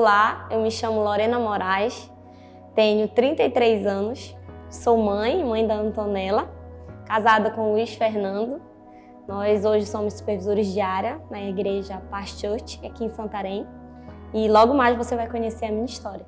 Olá, eu me chamo Lorena Moraes, tenho 33 anos, sou mãe da Antonella, casada com o Luiz Fernando. Nós hoje somos supervisores de área na igreja Paz Church, aqui em Santarém. E logo mais você vai conhecer a minha história.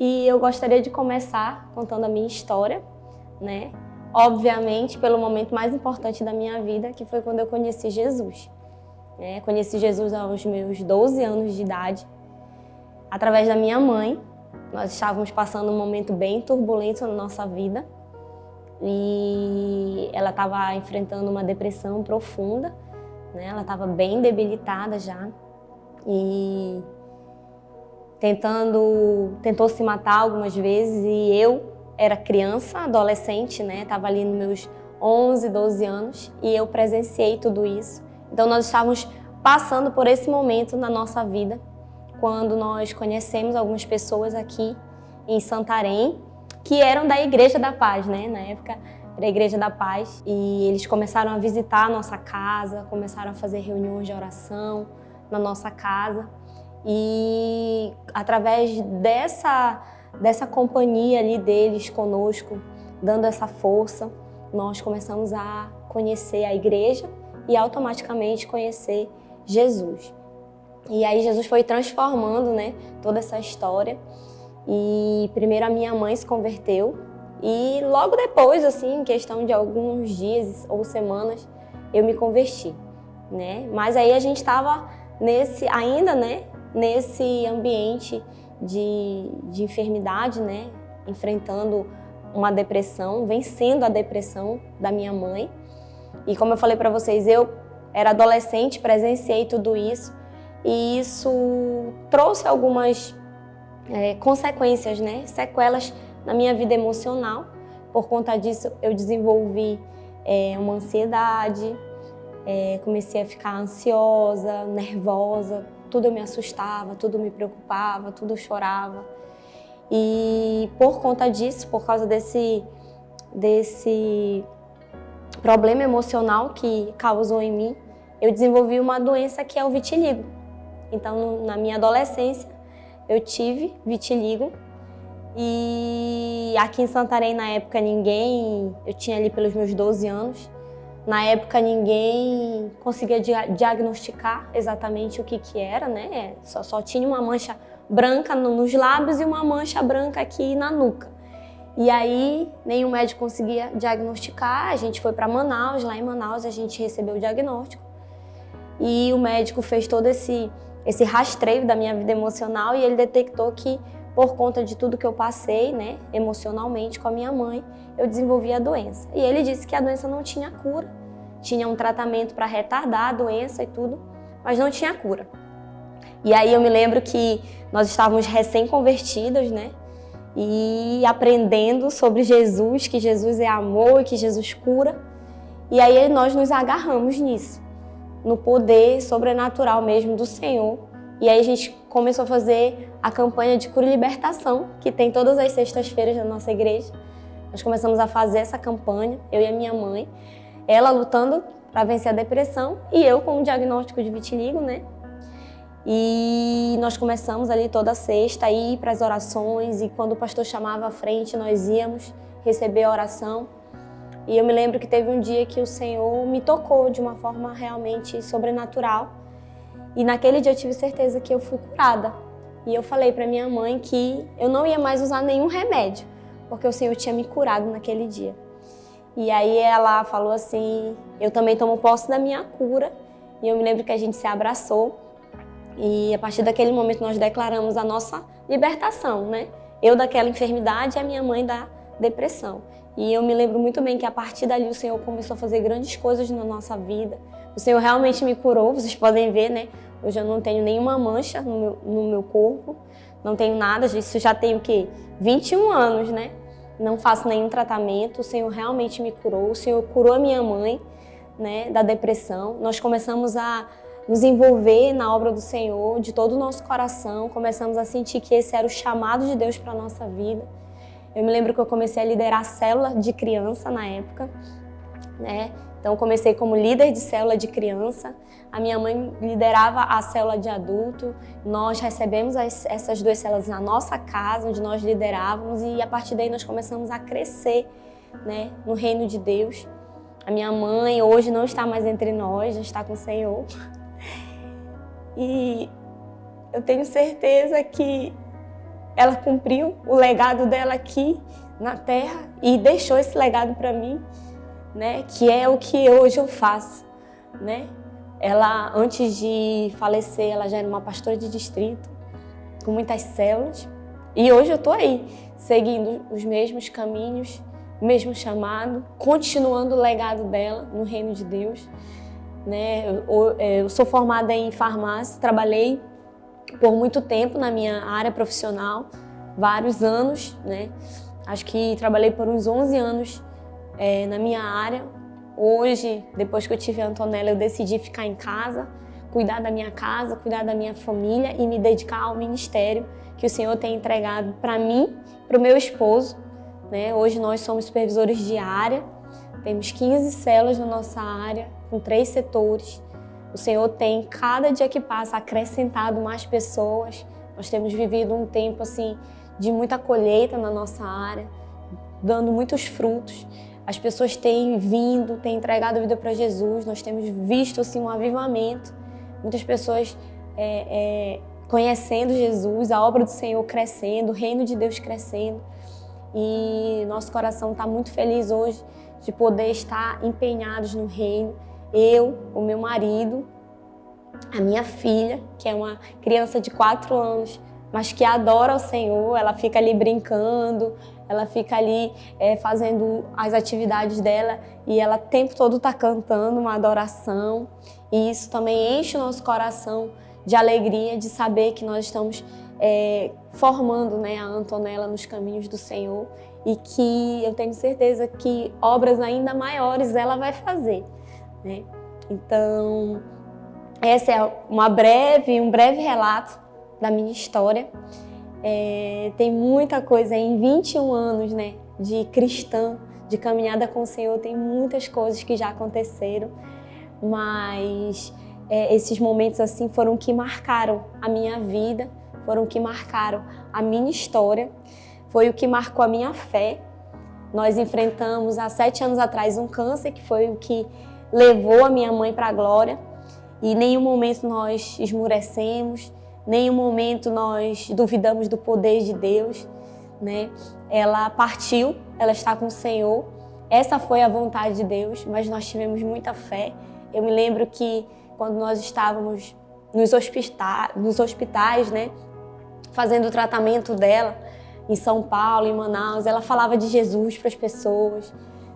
E eu gostaria de começar contando a minha história, né? Obviamente, pelo momento mais importante da minha vida, que foi quando eu conheci Jesus. Conheci Jesus aos meus 12 anos de idade, através da minha mãe. Nós estávamos passando um momento bem turbulento na nossa vida e ela estava enfrentando uma depressão profunda, né? Ela estava bem debilitada já e tentou se matar algumas vezes, e eu era criança, adolescente, né? Estava ali nos meus 11, 12 anos e eu presenciei tudo isso. Então nós estávamos passando por esse momento na nossa vida, quando nós conhecemos algumas pessoas aqui em Santarém, que eram da Igreja da Paz, né? Na época era a Igreja da Paz, e eles começaram a visitar a nossa casa, começaram a fazer reuniões de oração na nossa casa. E através dessa companhia ali deles conosco, dando essa força, nós começamos a conhecer a igreja e automaticamente conhecer Jesus. E aí Jesus foi transformando, né, toda essa história. E primeiro a minha mãe se converteu e logo depois, assim, em questão de alguns dias ou semanas, eu me converti, né? Mas aí a gente estava nesse ambiente de enfermidade, né? Enfrentando uma depressão, vencendo a depressão da minha mãe. E como eu falei para vocês, eu era adolescente, presenciei tudo isso, e isso trouxe algumas consequências, né? Sequelas na minha vida emocional. Por conta disso, eu desenvolvi uma ansiedade, comecei a ficar ansiosa, nervosa, tudo me assustava, tudo me preocupava, tudo eu chorava. E por conta disso, por causa desse problema emocional que causou em mim, eu desenvolvi uma doença que é o vitiligo. Então, na minha adolescência, eu tive vitiligo. E aqui em Santarém, na época, eu tinha ali pelos meus 12 anos, na época ninguém conseguia diagnosticar exatamente o que era, né? Só tinha uma mancha branca nos lábios e uma mancha branca aqui na nuca. E aí nenhum médico conseguia diagnosticar, a gente foi para Manaus, lá em Manaus a gente recebeu o diagnóstico. E o médico fez todo esse rastreio da minha vida emocional e ele detectou que, por conta de tudo que eu passei, né, emocionalmente com a minha mãe, eu desenvolvi a doença. E ele disse que a doença não tinha cura. Tinha um tratamento para retardar a doença e tudo, mas não tinha cura. E aí eu me lembro que nós estávamos recém-convertidos, né? E aprendendo sobre Jesus, que Jesus é amor e que Jesus cura. E aí nós nos agarramos nisso, no poder sobrenatural mesmo do Senhor. E aí a gente começou a fazer a campanha de cura e libertação, que tem todas as sextas-feiras na nossa igreja. Nós começamos a fazer essa campanha, eu e a minha mãe, ela lutando para vencer a depressão e eu com o diagnóstico de vitiligo, né? E nós começamos ali toda sexta a ir para as orações, e quando o pastor chamava à frente, nós íamos receber a oração. E eu me lembro que teve um dia que o Senhor me tocou de uma forma realmente sobrenatural. E naquele dia eu tive certeza que eu fui curada. E eu falei para minha mãe que eu não ia mais usar nenhum remédio, porque o Senhor tinha me curado naquele dia. E aí ela falou assim, eu também tomo posse da minha cura. E eu me lembro que a gente se abraçou. E a partir daquele momento nós declaramos a nossa libertação, né? Eu daquela enfermidade e a minha mãe da depressão. E eu me lembro muito bem que a partir dali o Senhor começou a fazer grandes coisas na nossa vida. O Senhor realmente me curou, vocês podem ver, né? Hoje eu não tenho nenhuma mancha no meu corpo, não tenho nada disso. Já tenho o quê? 21 anos, né? Não faço nenhum tratamento. O Senhor realmente me curou. O Senhor curou a minha mãe, né, da depressão. Nós começamos a nos envolver na obra do Senhor de todo o nosso coração. Começamos a sentir que esse era o chamado de Deus para a nossa vida. Eu me lembro que eu comecei a liderar a célula de criança na época, né? Então, comecei como líder de célula de criança. A minha mãe liderava a célula de adulto. Nós recebemos essas 2 células na nossa casa, onde nós liderávamos. E a partir daí nós começamos a crescer, né, no reino de Deus. A minha mãe hoje não está mais entre nós, já está com o Senhor. E eu tenho certeza que ela cumpriu o legado dela aqui na Terra e deixou esse legado para mim, né, que é o que hoje eu faço, né? Ela, antes de falecer, ela já era uma pastora de distrito, com muitas células, e hoje eu estou aí, seguindo os mesmos caminhos, o mesmo chamado, continuando o legado dela no reino de Deus, né? Eu sou formada em farmácia, trabalhei por muito tempo na minha área profissional, vários anos, né? Acho que trabalhei por uns 11 anos na minha área. Hoje, depois que eu tive a Antonella, eu decidi ficar em casa, cuidar da minha casa, cuidar da minha família e me dedicar ao ministério que o Senhor tem entregado para mim, para o meu esposo, né? Hoje nós somos supervisores de área, temos 15 células na nossa área, com 3 setores. O Senhor tem, cada dia que passa, acrescentado mais pessoas. Nós temos vivido um tempo assim de muita colheita na nossa área, dando muitos frutos. As pessoas têm vindo, têm entregado a vida para Jesus. Nós temos visto assim, um avivamento. Muitas pessoas conhecendo Jesus, a obra do Senhor crescendo, o reino de Deus crescendo. E nosso coração está muito feliz hoje de poder estar empenhados no reino. Eu, o meu marido, a minha filha, que é uma criança de 4 anos, mas que adora o Senhor, ela fica ali brincando, ela fica ali fazendo as atividades dela e ela o tempo todo está cantando uma adoração. E isso também enche o nosso coração de alegria, de saber que nós estamos formando, né, a Antonella nos caminhos do Senhor e que eu tenho certeza que obras ainda maiores ela vai fazer, né? Então, esse é um breve relato da minha história. Tem muita coisa em 21 anos, né, de cristã, de caminhada com o Senhor, tem muitas coisas que já aconteceram, mas esses momentos assim foram que marcaram a minha vida, foram que marcaram a minha história, foi o que marcou a minha fé. Nós enfrentamos há 7 anos atrás um câncer que foi o que levou a minha mãe para a glória e em nenhum momento nós esmurecemos, em nenhum momento nós duvidamos do poder de Deus, né? Ela partiu, ela está com o Senhor, essa foi a vontade de Deus, mas nós tivemos muita fé. Eu me lembro que quando nós estávamos nos hospitais, né, fazendo o tratamento dela em São Paulo, em Manaus, ela falava de Jesus para as pessoas,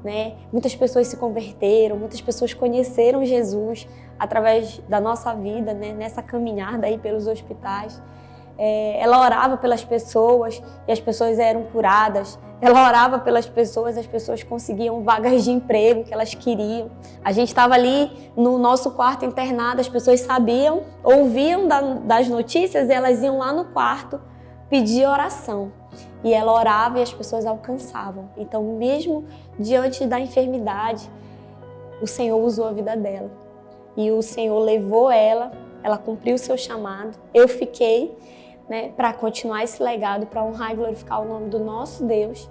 né? Muitas pessoas se converteram, muitas pessoas conheceram Jesus através da nossa vida, né? Nessa caminhada aí pelos hospitais. Ela orava pelas pessoas e as pessoas eram curadas. Ela orava pelas pessoas, as pessoas conseguiam vagas de emprego que elas queriam. A gente estava ali no nosso quarto internado, as pessoas sabiam, ouviam das notícias e elas iam lá no quarto pedir oração. E ela orava e as pessoas alcançavam. Então, mesmo diante da enfermidade, o Senhor usou a vida dela. E o Senhor levou ela cumpriu o seu chamado. Eu fiquei, né, para continuar esse legado, para honrar e glorificar o nome do nosso Deus.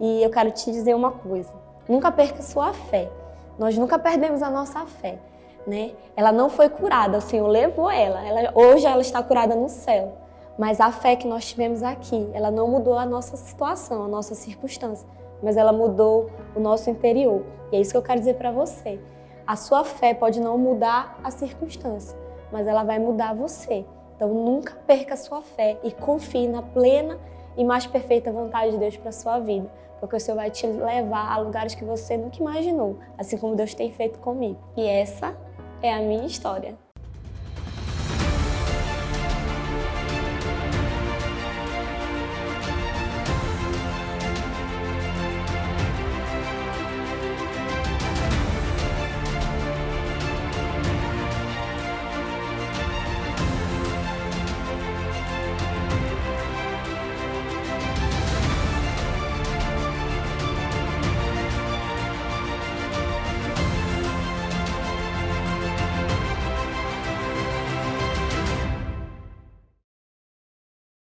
E eu quero te dizer uma coisa, nunca perca sua fé. Nós nunca perdemos a nossa fé, né? Ela não foi curada, o Senhor levou hoje ela está curada no céu. Mas a fé que nós tivemos aqui, ela não mudou a nossa situação, a nossa circunstância, mas ela mudou o nosso interior. E é isso que eu quero dizer para você. A sua fé pode não mudar a circunstância, mas ela vai mudar você. Então nunca perca a sua fé e confie na plena e mais perfeita vontade de Deus para a sua vida, porque o Senhor vai te levar a lugares que você nunca imaginou, assim como Deus tem feito comigo. E essa é a minha história.